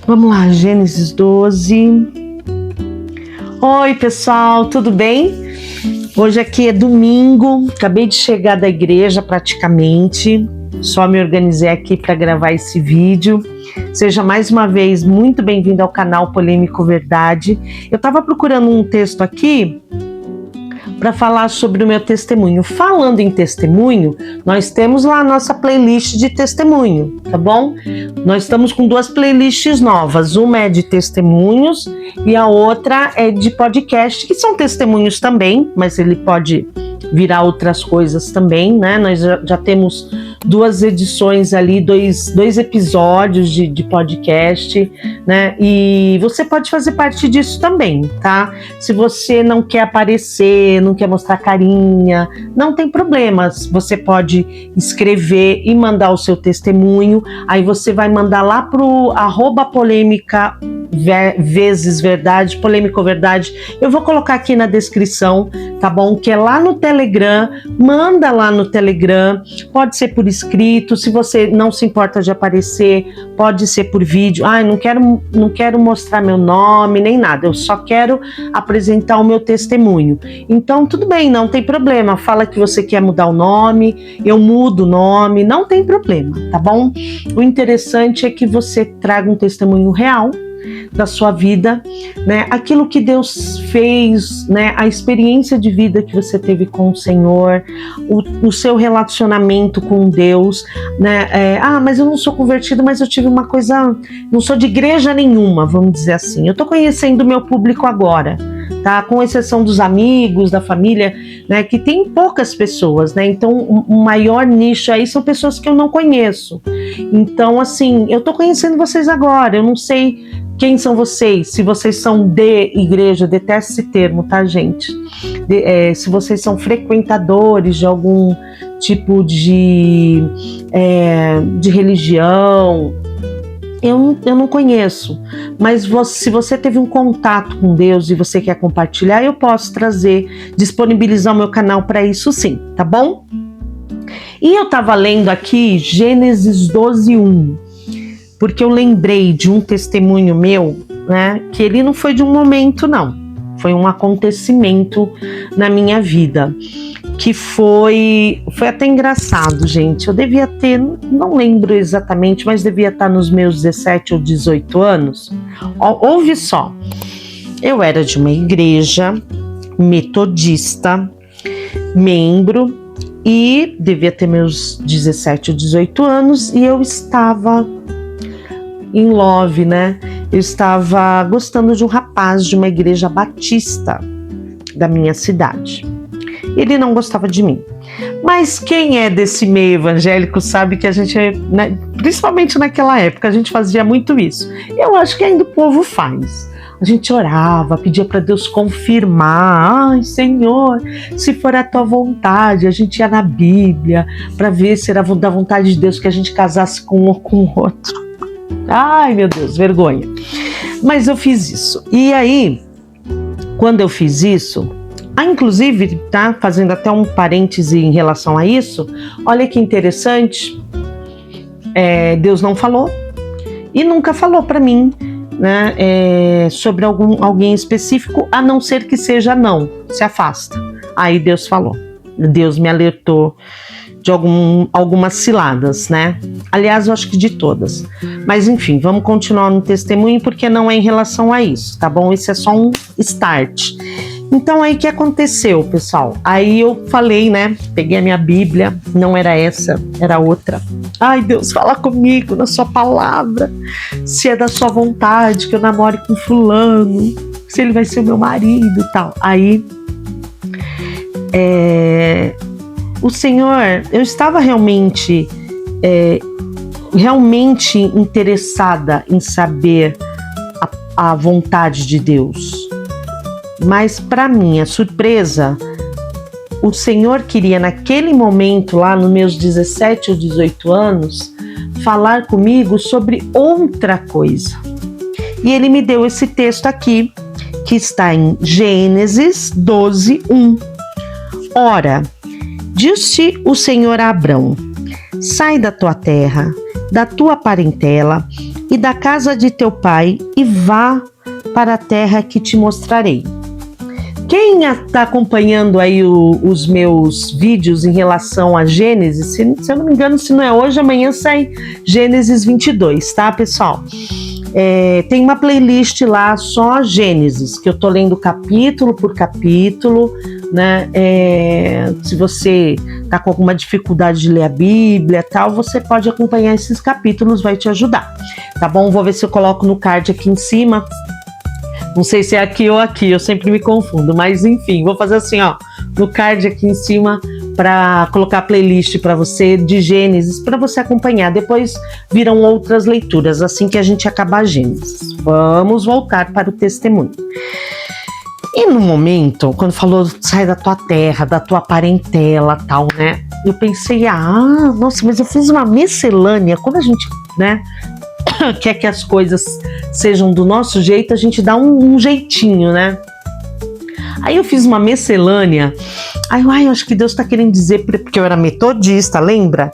Vamos lá, Gênesis 12. Oi, pessoal, tudo bem? Hoje aqui é domingo, acabei de chegar da igreja praticamente, só me organizei aqui para gravar esse vídeo. Seja mais uma vez muito bem-vindo ao canal Polêmico Verdade. Eu estava procurando um texto aqui para falar sobre o meu testemunho. Falando em testemunho, nós temos lá a nossa playlist de testemunho, tá bom? Nós estamos com 2 playlists novas, uma é de testemunhos e a outra é de podcast, que são testemunhos também, mas ele pode virar outras coisas também, né? Nós já temos 2 edições ali, dois episódios de podcast, né? E você pode fazer parte disso também, tá? Se você não quer aparecer, não quer mostrar carinha, não tem problema. Você pode escrever e mandar o seu testemunho, aí você vai mandar lá pro @polêmica vezes verdade, polêmico verdade. Eu vou colocar aqui na descrição, tá bom? Que é lá no Telegram, manda lá no Telegram, pode ser por escrito, se você não se importa de aparecer, pode ser por vídeo. Não quero mostrar meu nome, nem nada, eu só quero apresentar o meu testemunho. Então, tudo bem, não tem problema, fala que você quer mudar o nome, eu mudo o nome, não tem problema, tá bom? O interessante é que você traga um testemunho real da sua vida, né? Aquilo que Deus fez, né? A experiência de vida que você teve com o Senhor, o seu relacionamento com Deus, né? Mas eu não sou convertido, mas eu tive uma coisa, não sou de igreja nenhuma, vamos dizer assim. Eu tô conhecendo o meu público agora, tá? Com exceção dos amigos, da família, né? Que tem poucas pessoas, né? Então, o maior nicho aí são pessoas que eu não conheço. Então, assim, eu tô conhecendo vocês agora, eu não sei quem são vocês, se vocês são de igreja, detesto esse termo, tá, gente? Se vocês são frequentadores de algum tipo de religião, eu não conheço, mas se você teve um contato com Deus e você quer compartilhar, eu posso disponibilizar o meu canal para isso sim, tá bom? E eu tava lendo aqui Gênesis 12:1, porque eu lembrei de um testemunho meu, né, que ele não foi de um momento, não. Foi um acontecimento na minha vida, que foi até engraçado, gente. Eu devia ter, não lembro exatamente, mas devia estar nos meus 17 ou 18 anos. Ouve só, eu era de uma igreja metodista, membro, e devia ter meus 17 ou 18 anos, e eu estava em love, né? Eu estava gostando de um rapaz de uma igreja batista da minha cidade. Ele não gostava de mim. Mas quem é desse meio evangélico sabe que a gente, né, principalmente naquela época, a gente fazia muito isso. Eu acho que ainda o povo faz. A gente orava, pedia para Deus confirmar. Ai, Senhor, se for a tua vontade, a gente ia na Bíblia para ver se era da vontade de Deus que a gente casasse com um ou com o outro. Ai, meu Deus, vergonha. Mas eu fiz isso. E aí, quando eu fiz isso, inclusive, tá? Fazendo até um parêntese em relação a isso, olha que interessante, Deus não falou e nunca falou para mim, né? Sobre alguém específico, a não ser que seja não, se afasta. Aí Deus falou, Deus me alertou de algumas ciladas, né? Aliás, eu acho que de todas. Mas enfim, vamos continuar no testemunho porque não é em relação a isso, tá bom? Isso é só um start. Então aí o que aconteceu, pessoal? Aí eu falei, né? Peguei a minha Bíblia, não era essa, era outra. Ai, Deus, fala comigo na sua palavra. Se é da sua vontade que eu namore com fulano, se ele vai ser meu marido e tal. Aí o Senhor, eu estava realmente interessada em saber a vontade de Deus. Mas, para minha surpresa, o Senhor queria, naquele momento, lá nos meus 17 ou 18 anos, falar comigo sobre outra coisa. E Ele me deu esse texto aqui, que está em Gênesis 12:1. Ora, disse o Senhor a Abrão: sai da tua terra, da tua parentela e da casa de teu pai e vá para a terra que te mostrarei. Quem está acompanhando aí os meus vídeos em relação a Gênesis, se eu não me engano, se não é hoje, amanhã sai Gênesis 22, tá, pessoal? Tem uma playlist lá só Gênesis, que eu tô lendo capítulo por capítulo, né? Se você tá com alguma dificuldade de ler a Bíblia e tal, você pode acompanhar esses capítulos, vai te ajudar, tá bom? Vou ver se eu coloco no card aqui em cima. Não sei se é aqui ou aqui, eu sempre me confundo, mas enfim, vou fazer assim, ó, no card aqui em cima para colocar a playlist para você de Gênesis, para você acompanhar. Depois virão outras leituras, assim que a gente acabar Gênesis. Vamos voltar para o testemunho. E no momento, quando falou, sai da tua terra, da tua parentela, tal, né? Eu pensei, nossa, mas eu fiz uma miscelânea, quando a gente, né, quer que as coisas sejam do nosso jeito, a gente dá um jeitinho, né? Aí eu fiz uma miscelânea. Aí eu acho que Deus tá querendo dizer, porque eu era metodista, lembra?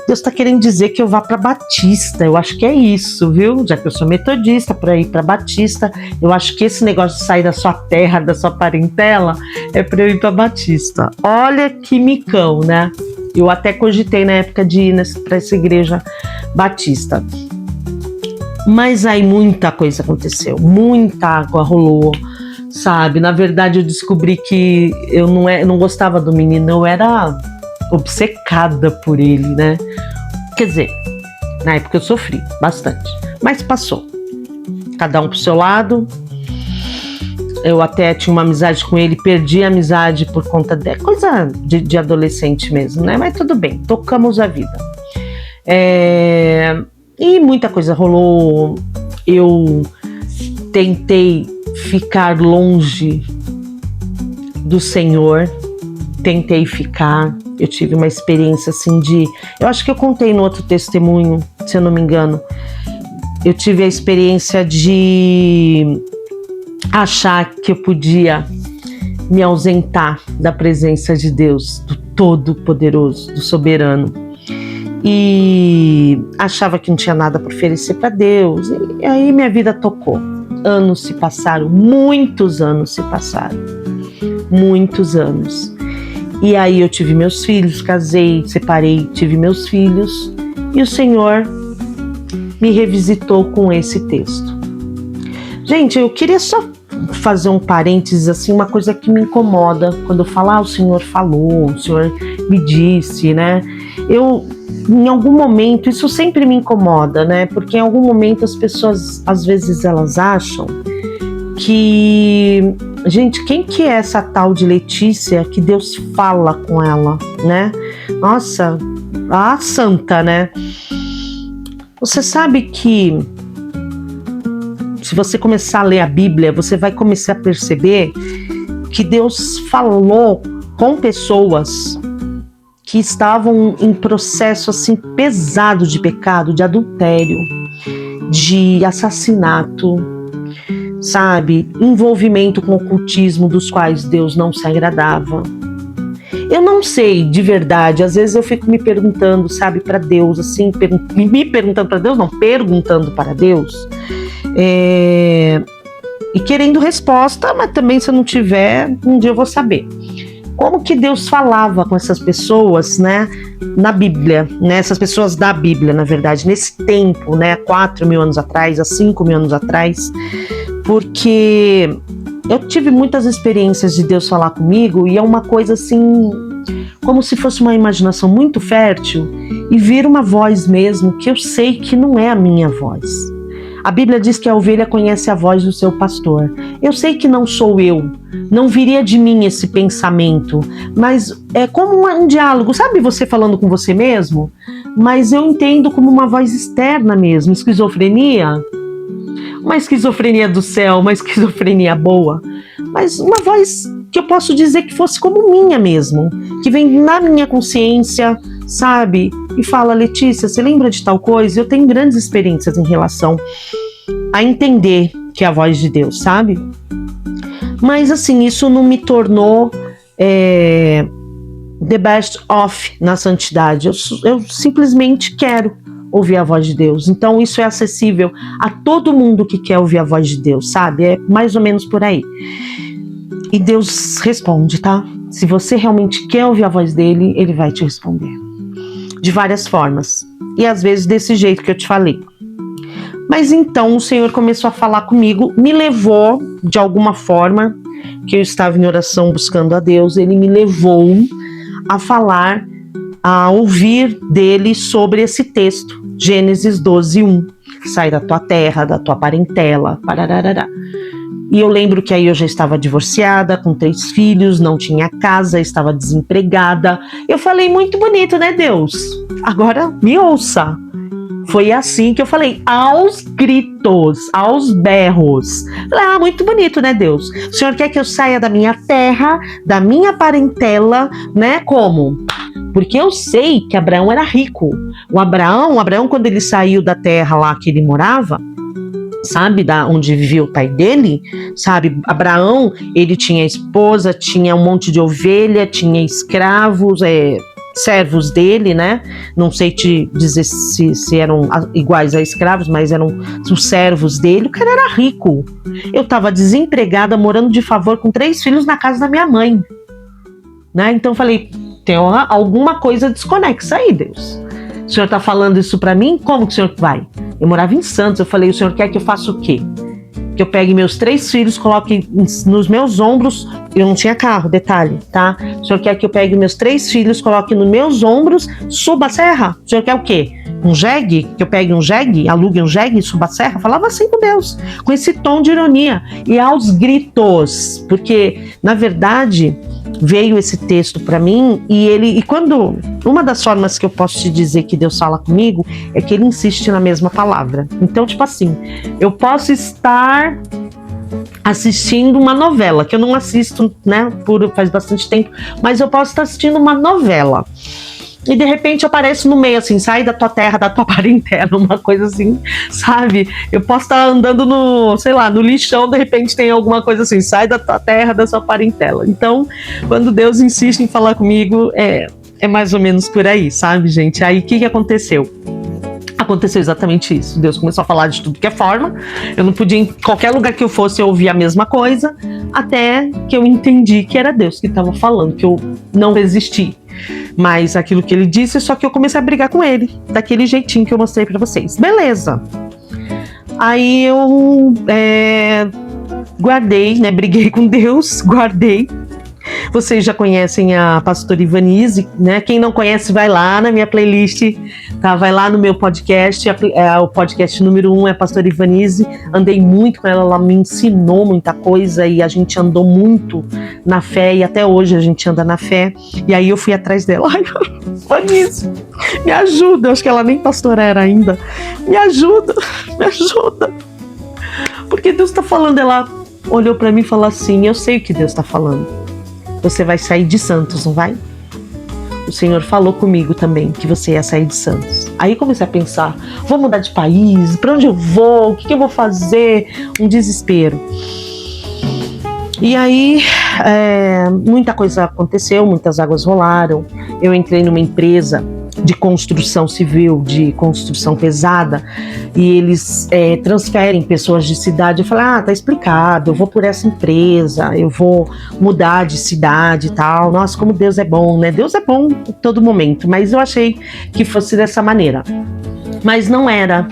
Deus tá querendo dizer que eu vá para Batista. Eu acho que é isso, viu? Já que eu sou metodista, para ir para Batista, eu acho que esse negócio de sair da sua terra, da sua parentela, é para eu ir para Batista. Olha que micão, né? Eu até cogitei na época de ir para essa igreja batista. Mas aí muita coisa aconteceu, muita água rolou, sabe? Na verdade eu descobri que eu não gostava do menino, eu era obcecada por ele, né? Quer dizer, na época eu sofri bastante, mas passou. Cada um pro seu lado. Eu até tinha uma amizade com ele, perdi a amizade por conta de coisa de adolescente mesmo, né? Mas tudo bem, tocamos a vida. E muita coisa rolou. Eu tentei ficar longe do Senhor, eu tive uma experiência assim eu acho que eu contei no outro testemunho, se eu não me engano, eu tive a experiência de achar que eu podia me ausentar da presença de Deus, do Todo-Poderoso, do Soberano. E achava que não tinha nada para oferecer para Deus. E aí minha vida tocou. Anos se passaram, muitos anos se passaram. Muitos anos. E aí eu tive meus filhos, casei, separei, tive meus filhos. E o Senhor me revisitou com esse texto. Gente, eu queria só fazer um parênteses, assim, uma coisa que me incomoda. Quando eu falo, o Senhor falou, o Senhor me disse, né? Em algum momento, isso sempre me incomoda, né? Porque em algum momento as pessoas, às vezes, elas acham que... Gente, quem que é essa tal de Letícia que Deus fala com ela, né? Nossa, a santa, né? Você sabe que se você começar a ler a Bíblia, você vai começar a perceber que Deus falou com pessoas que estavam em processo assim pesado de pecado, de adultério, de assassinato, sabe? Envolvimento com ocultismo dos quais Deus não se agradava. Eu não sei, de verdade, às vezes eu fico me perguntando, sabe, para Deus, assim, perguntando para Deus, não, perguntando para Deus, e querendo resposta, mas também se eu não tiver, um dia eu vou saber. Como que Deus falava com essas pessoas, né, na Bíblia, né, essas pessoas da Bíblia, na verdade, nesse tempo, né, há 4.000 anos atrás, há 5.000 anos atrás, porque eu tive muitas experiências de Deus falar comigo e é uma coisa assim, como se fosse uma imaginação muito fértil e vir uma voz mesmo que eu sei que não é a minha voz. A Bíblia diz que a ovelha conhece a voz do seu pastor. Eu sei que não sou eu, não viria de mim esse pensamento, mas é como um diálogo, sabe, você falando com você mesmo? Mas eu entendo como uma voz externa mesmo, esquizofrenia. Uma esquizofrenia do céu, uma esquizofrenia boa, mas uma voz que eu posso dizer que fosse como minha mesmo, que vem na minha consciência, sabe? E fala, Letícia, você lembra de tal coisa? Eu tenho grandes experiências em relação a entender que é a voz de Deus, sabe? Mas assim, isso não me tornou the best of na santidade. Eu simplesmente quero ouvir a voz de Deus. Então isso é acessível a todo mundo que quer ouvir a voz de Deus, sabe? É mais ou menos por aí. E Deus responde, tá? Se você realmente quer ouvir a voz dele, ele vai te responder. De várias formas. E às vezes desse jeito que eu te falei. Mas então o Senhor começou a falar comigo, me levou de alguma forma, que eu estava em oração buscando a Deus, ele me levou a falar, a ouvir dele sobre esse texto, Gênesis 12:1. Sai da tua terra, da tua parentela, parararará. E eu lembro que aí eu já estava divorciada, com 3 filhos, não tinha casa, estava desempregada. Eu falei, muito bonito, né, Deus? Agora me ouça. Foi assim que eu falei, aos gritos, aos berros. Falei, muito bonito, né, Deus? O Senhor quer que eu saia da minha terra, da minha parentela, né? Como? Porque eu sei que Abraão era rico. O Abraão, quando ele saiu da terra lá que ele morava, sabe, da onde vivia o pai dele, sabe, Abraão, ele tinha esposa, tinha um monte de ovelha, tinha escravos, servos dele, né? Não sei te dizer se eram iguais a escravos, mas eram os servos dele. O cara era rico. Eu estava desempregada, morando de favor com 3 filhos na casa da minha mãe, né? Então eu falei, tem alguma coisa desconexa aí, Deus. O Senhor está falando isso para mim? Como que o Senhor vai? Eu morava em Santos, eu falei, o Senhor quer que eu faça o quê? Que eu pegue meus 3 filhos, coloque nos meus ombros. Eu não tinha carro, detalhe, tá? O Senhor quer que eu pegue meus 3 filhos, coloque nos meus ombros, suba a serra? O Senhor quer o quê? Um jegue? Que eu pegue um jegue, alugue um jegue e suba a serra? Falava assim com Deus, com esse tom de ironia. E aos gritos, porque, na verdade, veio esse texto para mim e quando... Uma das formas que eu posso te dizer que Deus fala comigo é que ele insiste na mesma palavra. Então, tipo assim, eu posso estar assistindo uma novela, que eu não assisto, né, faz bastante tempo, mas eu posso estar assistindo uma novela. E de repente eu apareço no meio, assim, sai da tua terra, da tua parentela, uma coisa assim, sabe? Eu posso estar andando no lixão, de repente tem alguma coisa assim, sai da tua terra, da sua parentela. Então, quando Deus insiste em falar comigo, é mais ou menos por aí, sabe, gente? Aí, o que aconteceu? Aconteceu exatamente isso. Deus começou a falar de tudo que é forma. Eu não podia, em qualquer lugar que eu fosse, eu ouvir a mesma coisa, até que eu entendi que era Deus que estava falando, que eu não resisti. Mas aquilo que ele disse, só que eu comecei a brigar com ele, daquele jeitinho que eu mostrei pra vocês. Beleza. Aí eu guardei, né? Briguei com Deus, guardei. Vocês já conhecem a pastora Ivanise, né? Quem não conhece, vai lá na minha playlist, tá? Vai lá no meu podcast, o podcast número 1 é a pastora Ivanise. Andei muito com ela, ela me ensinou muita coisa e a gente andou muito na fé e até hoje a gente anda na fé. E aí eu fui atrás dela. Ai, Ivanise, me ajuda. Eu acho que ela nem pastora era ainda. Me ajuda, me ajuda. Porque Deus tá falando. Ela olhou pra mim e falou assim, eu sei o que Deus tá falando. Você vai sair de Santos, não vai? O Senhor falou comigo também que você ia sair de Santos. Aí comecei a pensar, vou mudar de país, para onde eu vou, o que eu vou fazer? Um desespero. E aí, muita coisa aconteceu, muitas águas rolaram. Eu entrei numa empresa de construção civil, de construção pesada, e eles transferem pessoas de cidade. Eu falei, tá explicado, eu vou por essa empresa, eu vou mudar de cidade e tal. Nossa, como Deus é bom, né? Deus é bom em todo momento, mas eu achei que fosse dessa maneira. Mas não era.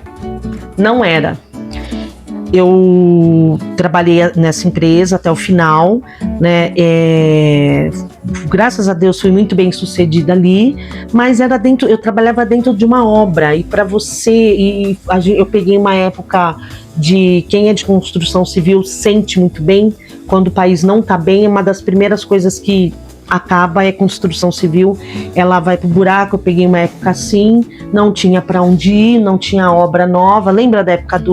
Eu trabalhei nessa empresa até o final, né? Graças a Deus fui muito bem sucedida ali, mas eu trabalhava dentro de uma obra e eu peguei uma época de quem é de construção civil sente muito bem quando o país não está bem. Uma das primeiras coisas que acaba é construção civil, ela vai pro buraco. Eu peguei uma época assim, não tinha para onde ir, não tinha obra nova. Lembra da época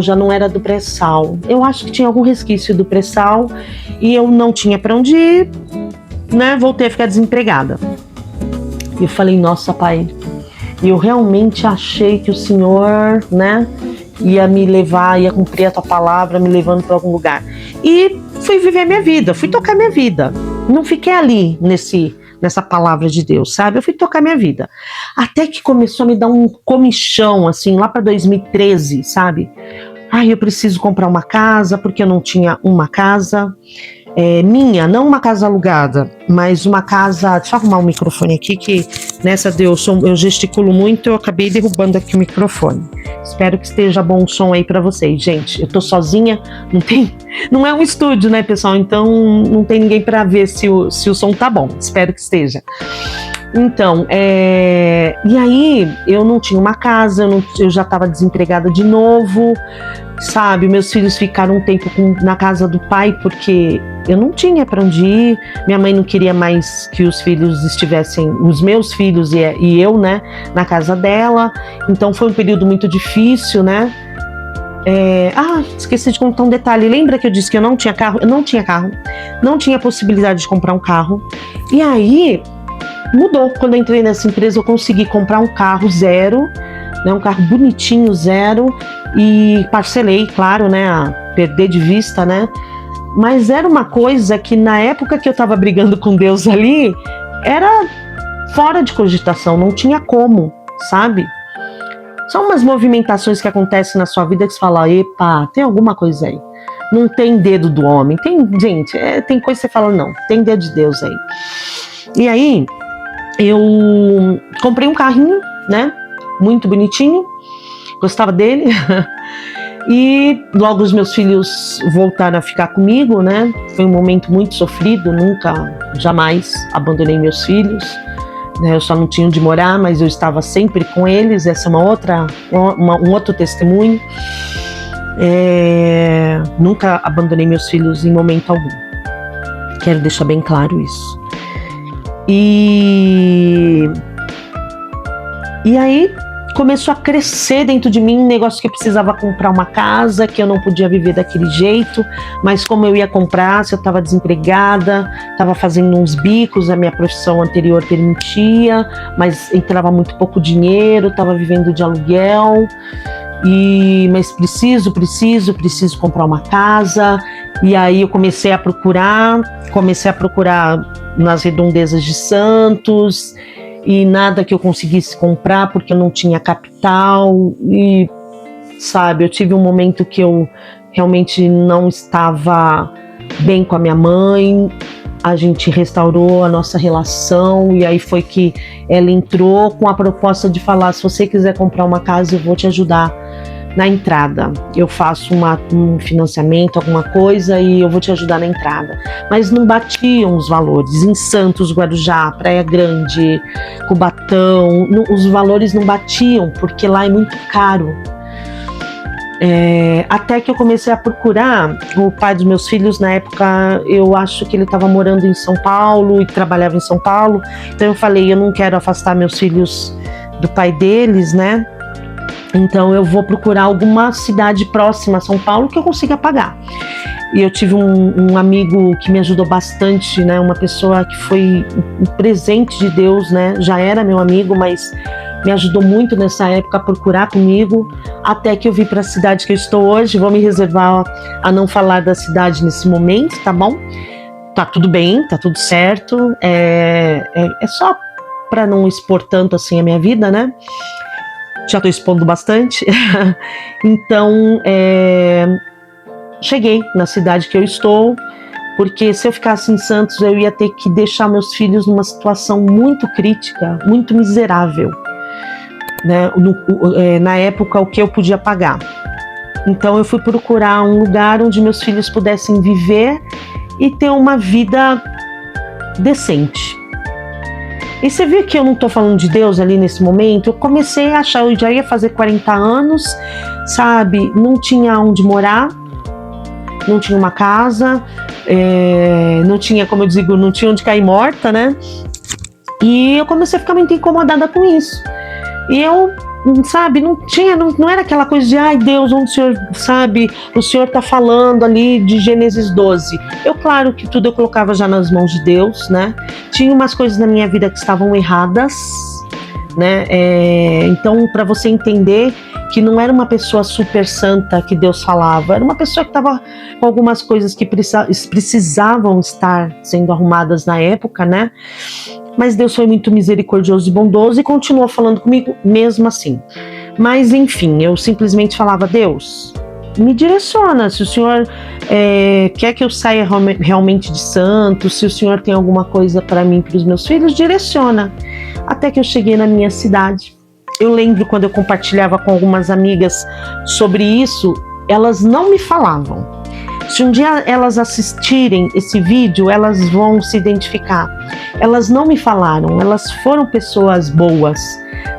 já não era do pré-sal, eu acho que tinha algum resquício do pré-sal e eu não tinha para onde ir, né? Voltei a ficar desempregada. E eu falei, nossa, pai, eu realmente achei que o Senhor, né, ia me levar, ia cumprir a tua palavra, me levando para algum lugar. E fui viver minha vida, fui tocar minha vida. Não fiquei ali nessa palavra de Deus, sabe? Eu fui tocar minha vida. Até que começou a me dar um comichão, assim, lá para 2013, sabe? Ai, eu preciso comprar uma casa, porque eu não tinha uma casa minha, não uma casa alugada, mas uma casa... Deixa eu arrumar o microfone aqui, que nessa eu gesticulo muito, eu acabei derrubando aqui o microfone. Espero que esteja bom o som aí pra vocês. Gente, eu tô sozinha, não é um estúdio, né, pessoal? Então não tem ninguém pra ver se o som tá bom. Espero que esteja. Então, e aí eu não tinha uma casa, eu já estava desempregada de novo, sabe? Meus filhos ficaram um tempo na casa do pai porque eu não tinha para onde ir. Minha mãe não queria mais que os filhos estivessem, os meus filhos e eu, né, na casa dela. Então foi um período muito difícil, né? Esqueci de contar um detalhe. Lembra que eu disse que eu não tinha carro? Eu não tinha carro, não tinha possibilidade de comprar um carro. E aí mudou. Quando eu entrei nessa empresa, eu consegui comprar um carro zero, né, um carro bonitinho, zero, e parcelei, claro, né, a perder de vista, né, mas era uma coisa que na época que eu tava brigando com Deus ali, era fora de cogitação, não tinha como, sabe? São umas movimentações que acontecem na sua vida que você fala, epa, tem alguma coisa aí. Não tem dedo do homem, gente, tem coisa que você fala, não, tem dedo de Deus aí. E aí, eu comprei um carrinho, né, muito bonitinho, gostava dele, e logo os meus filhos voltaram a ficar comigo, né, foi um momento muito sofrido, jamais abandonei meus filhos, né, eu só não tinha onde morar, mas eu estava sempre com eles, essa é um outro testemunho, nunca abandonei meus filhos em momento algum, quero deixar bem claro isso. E aí começou a crescer dentro de mim um negócio que eu precisava comprar uma casa, que eu não podia viver daquele jeito, mas como eu ia comprar, se eu estava desempregada, estava fazendo uns bicos, a minha profissão anterior permitia, mas entrava muito pouco dinheiro, estava vivendo de aluguel, mas preciso comprar uma casa. E aí eu comecei a procurar nas redondezas de Santos, e nada que eu conseguisse comprar porque eu não tinha capital, e sabe, eu tive um momento que eu realmente não estava bem com a minha mãe, a gente restaurou a nossa relação, e aí foi que ela entrou com a proposta de falar, se você quiser comprar uma casa, eu vou te ajudar na entrada, eu faço um financiamento, alguma coisa, e eu vou te ajudar na entrada. Mas não batiam os valores. Em Santos, Guarujá, Praia Grande, Cubatão, os valores não batiam, porque lá é muito caro. Até que eu comecei a procurar o pai dos meus filhos. Na época, eu acho que ele estava morando em São Paulo e trabalhava em São Paulo. Então eu falei, eu não quero afastar meus filhos do pai deles, né? Então eu vou procurar alguma cidade próxima a São Paulo que eu consiga pagar. E eu tive um amigo que me ajudou bastante, né? Uma pessoa que foi um presente de Deus, né? Já era meu amigo, mas me ajudou muito nessa época a procurar comigo, até que eu vim para a cidade que eu estou hoje. Vou me reservar a não falar da cidade nesse momento, tá bom? Tá tudo bem, tá tudo certo. É só para não expor tanto assim a minha vida, né? Já estou expondo bastante. Então, cheguei na cidade que eu estou, porque se eu ficasse em Santos, eu ia ter que deixar meus filhos numa situação muito crítica, muito miserável, né? Na época, o que eu podia pagar. Então, eu fui procurar um lugar onde meus filhos pudessem viver e ter uma vida decente. E você viu que eu não estou falando de Deus ali nesse momento? Eu comecei a achar, eu já ia fazer 40 anos, sabe? Não tinha onde morar, não tinha uma casa, não tinha, como eu digo, não tinha onde cair morta, né? E eu comecei a ficar muito incomodada com isso. E eu, sabe, não era aquela coisa de, ai Deus, onde o Senhor, sabe, o Senhor tá falando ali de Gênesis 12. Claro que tudo eu colocava já nas mãos de Deus, né? Tinha umas coisas na minha vida que estavam erradas, né? Então, para você entender que não era uma pessoa super santa que Deus falava, era uma pessoa que estava com algumas coisas que precisavam estar sendo arrumadas na época, né? mas Deus foi muito misericordioso e bondoso e continuou falando comigo mesmo assim. Mas enfim, eu simplesmente falava: Deus, me direciona, se o Senhor quer que eu saia realmente de Santos, se o Senhor tem alguma coisa para mim, para os meus filhos, direciona. Até que eu cheguei na minha cidade. Eu lembro quando eu compartilhava com algumas amigas sobre isso, elas não me falavam. Se um dia elas assistirem esse vídeo, elas vão se identificar. Elas não me falaram, elas foram pessoas boas,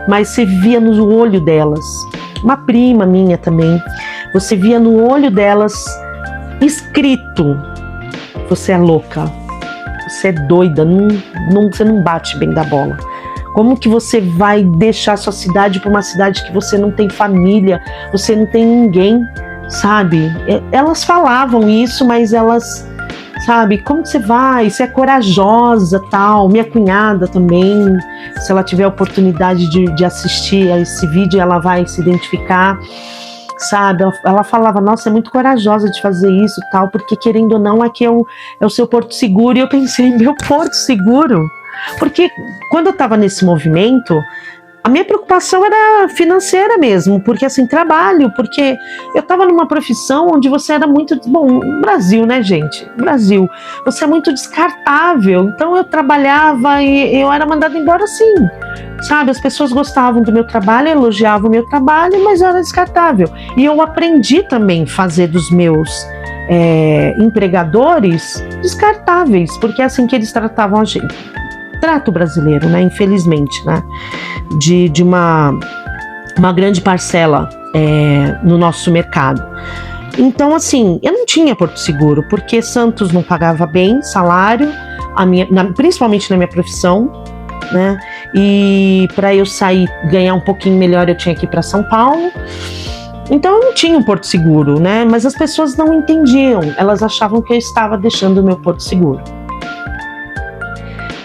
mas você via no olho delas. Uma prima minha também, você via no olho delas escrito: você é louca, você é doida, você não bate bem da bola. Como que você vai deixar sua cidade para uma cidade que você não tem família, você não tem ninguém, sabe? Elas falavam isso, mas elas, sabe, como que você vai? Você é corajosa, tal. Minha cunhada também, se ela tiver a oportunidade de assistir a esse vídeo, ela vai se identificar, sabe? Ela falava: nossa, é muito corajosa de fazer isso, tal, porque querendo ou não, aqui é o seu porto seguro. E eu pensei: meu porto seguro? Porque quando eu estava nesse movimento, a minha preocupação era financeira mesmo, porque assim, trabalho, porque eu estava numa profissão onde você era muito, bom, Brasil, né, gente? Brasil, você é muito descartável. Então eu trabalhava e eu era mandada embora assim, sabe? As pessoas gostavam do meu trabalho, elogiavam o meu trabalho, mas eu era descartável. E eu aprendi também a fazer dos meus empregadores descartáveis, porque é assim que eles tratavam a gente. Trato brasileiro, né? Infelizmente, né? De uma grande parcela no nosso mercado. Então, assim, eu não tinha porto seguro, porque Santos não pagava bem salário, principalmente na minha profissão, né? E para eu sair, ganhar um pouquinho melhor, eu tinha que ir para São Paulo. Então eu não tinha um porto seguro, né? Mas as pessoas não entendiam, elas achavam que eu estava deixando o meu porto seguro.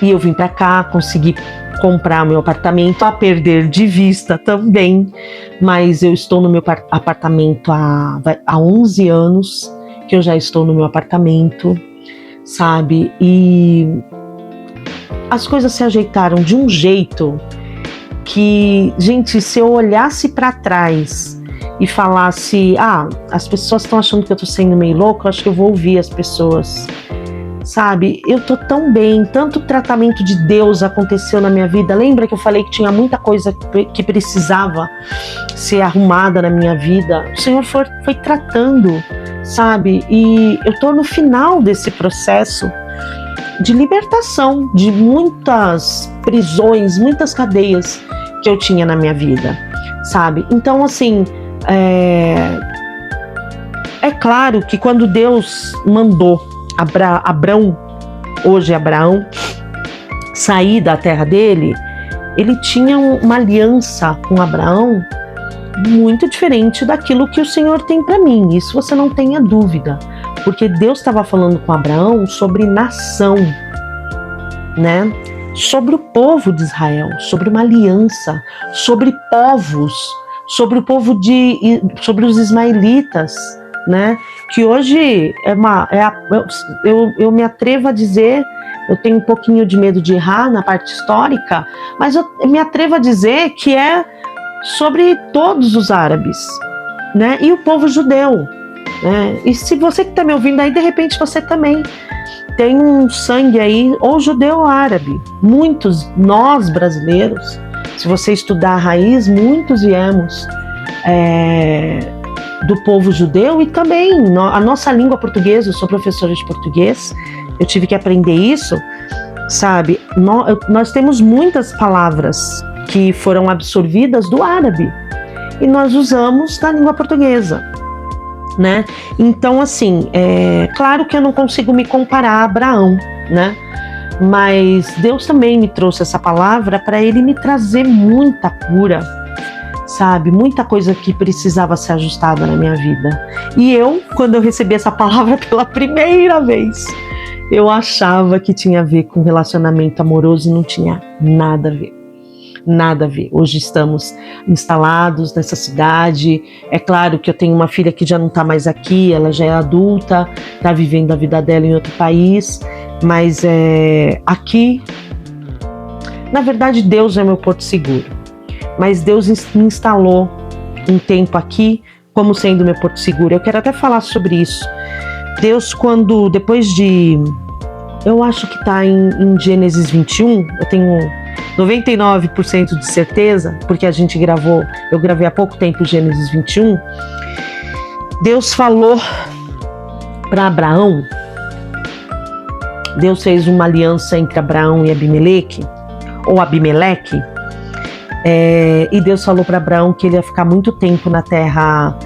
E eu vim para cá, consegui comprar meu apartamento, a perder de vista também, mas eu estou no meu apartamento há 11 anos, que eu já estou no meu apartamento, sabe? E as coisas se ajeitaram de um jeito que, gente, se eu olhasse para trás e falasse: as pessoas estão achando que eu tô sendo meio louco, eu acho que eu vou ouvir as pessoas. Sabe, eu tô tão bem, tanto tratamento de Deus aconteceu na minha vida. Lembra que eu falei que tinha muita coisa que precisava ser arrumada na minha vida? O Senhor foi tratando, sabe? E eu tô no final desse processo de libertação de muitas prisões, muitas cadeias que eu tinha na minha vida, sabe? Então, assim, é claro que quando Deus mandou Abrão, hoje Abraão, sair da terra dele, ele tinha uma aliança com Abraão muito diferente daquilo que o Senhor tem para mim. Isso você não tenha dúvida, porque Deus estava falando com Abraão sobre nação, né? Sobre o povo de Israel, sobre uma aliança, sobre povos, sobre o povo sobre os ismaelitas, né? Que hoje eu me atrevo a dizer, eu tenho um pouquinho de medo de errar na parte histórica, mas eu me atrevo a dizer que é sobre todos os árabes, né? E o povo judeu, né? E se você que está me ouvindo aí, de repente você também tem um sangue aí, ou judeu ou árabe. Muitos, nós brasileiros, se você estudar a raiz, muitos viemos do povo judeu, e também a nossa língua portuguesa. Eu sou professora de português, eu tive que aprender isso, sabe? Nós temos muitas palavras que foram absorvidas do árabe e nós usamos na língua portuguesa, né? Então, assim, claro que eu não consigo me comparar a Abraão, né? Mas Deus também me trouxe essa palavra para ele me trazer muita cura, sabe? Muita coisa que precisava ser ajustada na minha vida. E quando eu recebi essa palavra pela primeira vez, eu achava que tinha a ver com relacionamento amoroso e não tinha nada a ver. Nada a ver. Hoje estamos instalados nessa cidade. É claro que eu tenho uma filha que já não está mais aqui, ela já é adulta, está vivendo a vida dela em outro país, mas aqui Na verdade, Deus é meu porto seguro, mas Deus me instalou um tempo aqui como sendo meu porto seguro. Eu quero até falar sobre isso. Deus, quando, depois de, eu acho que está em Gênesis 21, eu tenho 99% de certeza, porque eu gravei há pouco tempo Gênesis 21, Deus falou para Abraão, Deus fez uma aliança entre Abraão e Abimeleque, e Deus falou para Abraão que ele ia ficar muito tempo na terra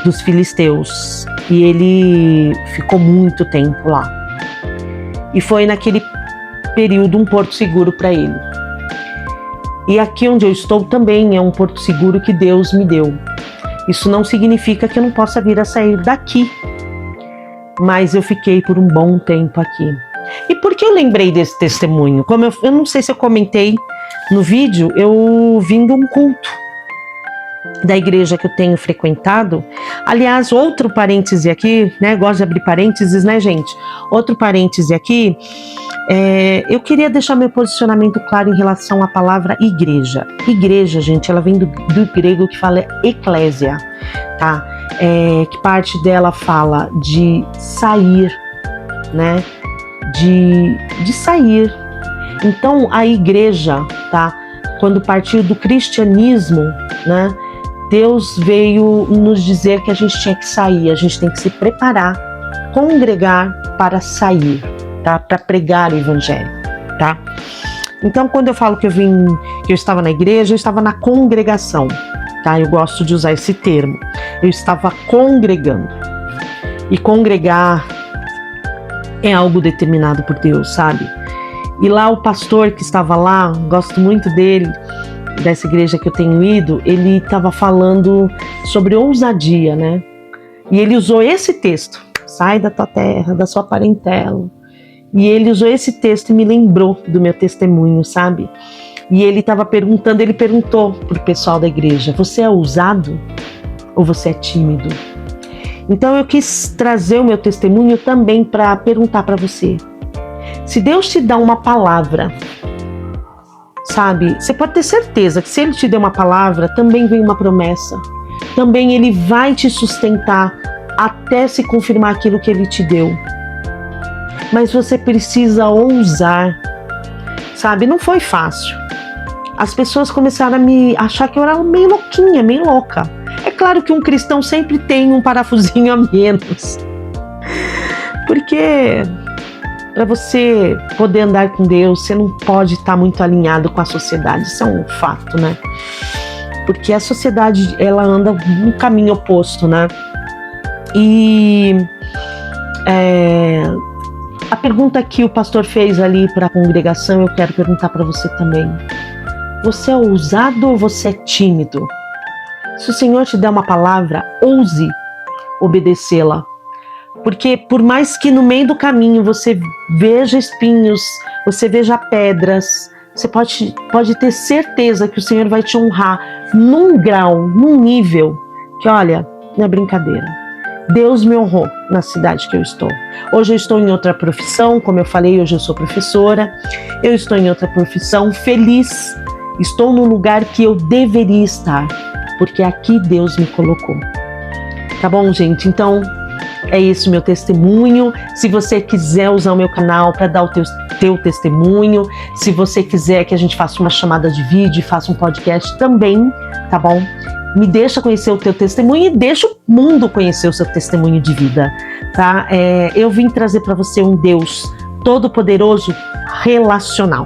dos filisteus, e ele ficou muito tempo lá. E foi naquele período um porto seguro para ele. E aqui onde eu estou também é um porto seguro que Deus me deu. Isso não significa que eu não possa vir a sair daqui, mas eu fiquei por um bom tempo aqui. E por que eu lembrei desse testemunho? Como eu não sei se eu comentei no vídeo, eu vim de um culto da igreja que eu tenho frequentado. Aliás, outro parêntese aqui, né? Gosto de abrir parênteses, né, gente? Outro parêntese aqui, eu queria deixar meu posicionamento claro em relação à palavra igreja. Igreja, gente, ela vem do grego que fala eclésia, tá? Que parte dela fala de sair, né? De sair. Então, a igreja, tá? Quando partiu do cristianismo, né? Deus veio nos dizer que a gente tinha que sair, a gente tem que se preparar, congregar para sair, tá? Para pregar o evangelho, tá? Então, quando eu falo que eu estava na igreja, eu estava na congregação, tá? Eu gosto de usar esse termo. Eu estava congregando. E congregar é algo determinado por Deus, sabe? E lá o pastor que estava lá, gosto muito dele, dessa igreja que eu tenho ido, ele estava falando sobre ousadia, né? E ele usou esse texto, sai da tua terra, da sua parentela. E ele usou esse texto e me lembrou do meu testemunho, sabe? E ele perguntou pro pessoal da igreja, você é ousado ou você é tímido? Então eu quis trazer o meu testemunho também para perguntar para você. Se Deus te dá uma palavra, sabe? Você pode ter certeza que se Ele te der uma palavra, também vem uma promessa. Também Ele vai te sustentar até se confirmar aquilo que Ele te deu. Mas você precisa ousar, sabe? Não foi fácil. As pessoas começaram a me achar que eu era meio louquinha, meio louca. É claro que um cristão sempre tem um parafusinho a menos. Porque para você poder andar com Deus, você não pode estar muito alinhado com a sociedade. Isso é um fato, né? Porque a sociedade, ela anda no caminho oposto, né? E a pergunta que o pastor fez ali para a congregação, eu quero perguntar para você também. Você é ousado ou você é tímido? Se o Senhor te der uma palavra, ouse obedecê-la. Porque por mais que no meio do caminho você veja espinhos, você veja pedras, você pode ter certeza que o Senhor vai te honrar num grau, num nível, que olha, não é brincadeira. Deus me honrou na cidade que eu estou. Hoje eu estou em outra profissão, como eu falei, hoje eu sou professora. Eu estou em outra profissão, feliz. Estou no lugar que eu deveria estar, porque aqui Deus me colocou. Tá bom, gente? Então, é esse o meu testemunho. Se você quiser usar o meu canal para dar o teu testemunho, se você quiser que a gente faça uma chamada de vídeo, faça um podcast também, tá bom? Me deixa conhecer o teu testemunho e deixa o mundo conhecer o seu testemunho de vida, tá? Eu vim trazer para você um Deus todo-poderoso relacional.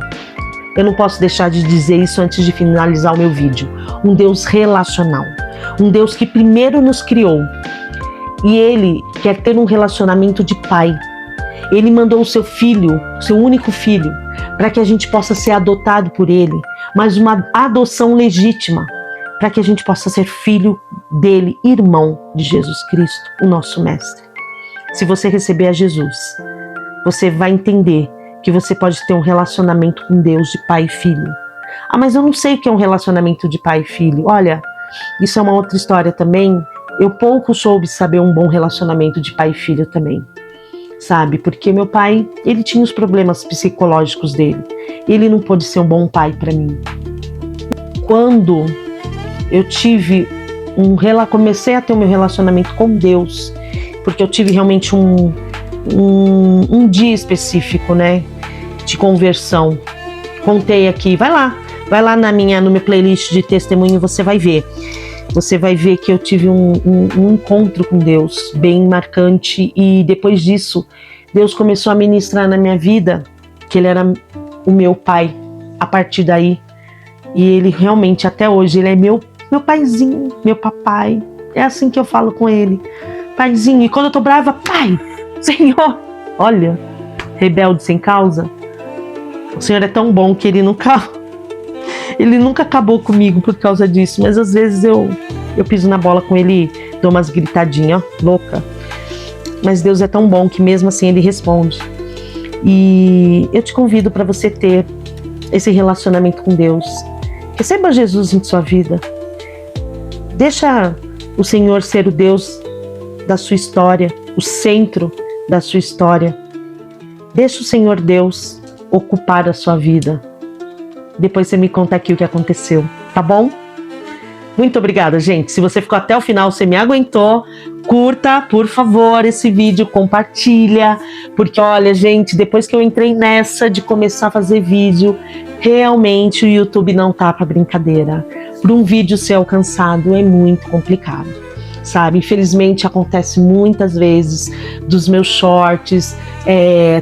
Eu não posso deixar de dizer isso antes de finalizar o meu vídeo. Um Deus relacional. Um Deus que primeiro nos criou. E Ele quer ter um relacionamento de pai. Ele mandou o seu filho, seu único filho, para que a gente possa ser adotado por Ele, mas uma adoção legítima, para que a gente possa ser filho dele, irmão de Jesus Cristo, o nosso mestre. Se você receber a Jesus, você vai entender que você pode ter um relacionamento com Deus de pai e filho. Ah, mas eu não sei o que é um relacionamento de pai e filho. Olha, isso é uma outra história também. Eu pouco soube saber um bom relacionamento de pai e filho também, sabe? Porque meu pai, ele tinha os problemas psicológicos dele. ele não pôde ser um bom pai para mim. Quando eu comecei a ter o meu relacionamento com Deus, porque eu tive realmente um dia específico, de conversão. Contei aqui, vai lá no meu playlist de testemunho, você vai ver que eu tive um encontro com Deus bem marcante, e depois disso Deus começou a ministrar na minha vida que ele era o meu pai a partir daí, e ele realmente até hoje ele é meu paizinho, meu papai. É assim que eu falo com ele, paizinho. E quando eu tô brava, pai, Senhor, olha, rebelde sem causa. O Senhor é tão bom que ele nunca acabou comigo por causa disso, mas às vezes eu piso na bola com ele e dou umas gritadinhas, louca. Mas Deus é tão bom que mesmo assim ele responde. E eu te convido para você ter esse relacionamento com Deus. Receba Jesus em sua vida. Deixa o Senhor ser o Deus da sua história, o centro da sua história. Deixa o Senhor Deus ocupar a sua vida. Depois você me conta aqui o que aconteceu, tá bom? Muito obrigada, gente. Se você ficou até o final, você me aguentou, curta, por favor, esse vídeo, compartilha, porque olha, gente, depois que eu entrei nessa de começar a fazer vídeo, realmente o YouTube não tá pra brincadeira. Para um vídeo ser alcançado é muito complicado, sabe? Infelizmente acontece muitas vezes dos meus shorts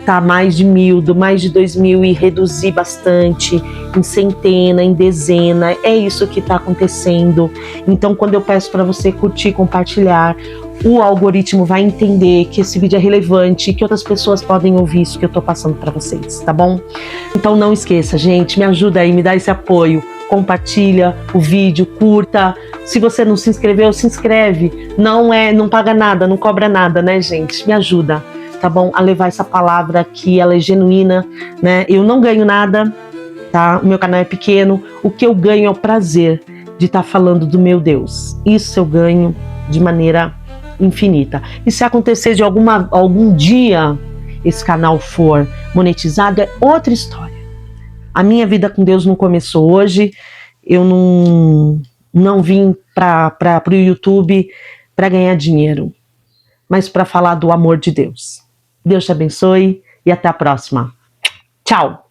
tá mais de 1.000, mais de 2.000 e reduzir bastante em centena, em dezena. É isso que tá acontecendo. Então, quando eu peço para você curtir, compartilhar, o algoritmo vai entender que esse vídeo é relevante e que outras pessoas podem ouvir isso que eu tô passando para vocês, tá bom? Então não esqueça, gente, me ajuda aí, me dá esse apoio. Compartilha o vídeo, curta. Se você não se inscreveu, se inscreve. Não paga nada, não cobra nada, né, gente? Me ajuda, tá bom? A levar essa palavra que ela é genuína, né? Eu não ganho nada, tá? O meu canal é pequeno. O que eu ganho é o prazer de estar falando do meu Deus. Isso eu ganho de maneira infinita. E se acontecer de algum dia esse canal for monetizado, é outra história. A minha vida com Deus não começou hoje. Eu não vim para o YouTube para ganhar dinheiro, mas para falar do amor de Deus. Deus te abençoe e até a próxima. Tchau!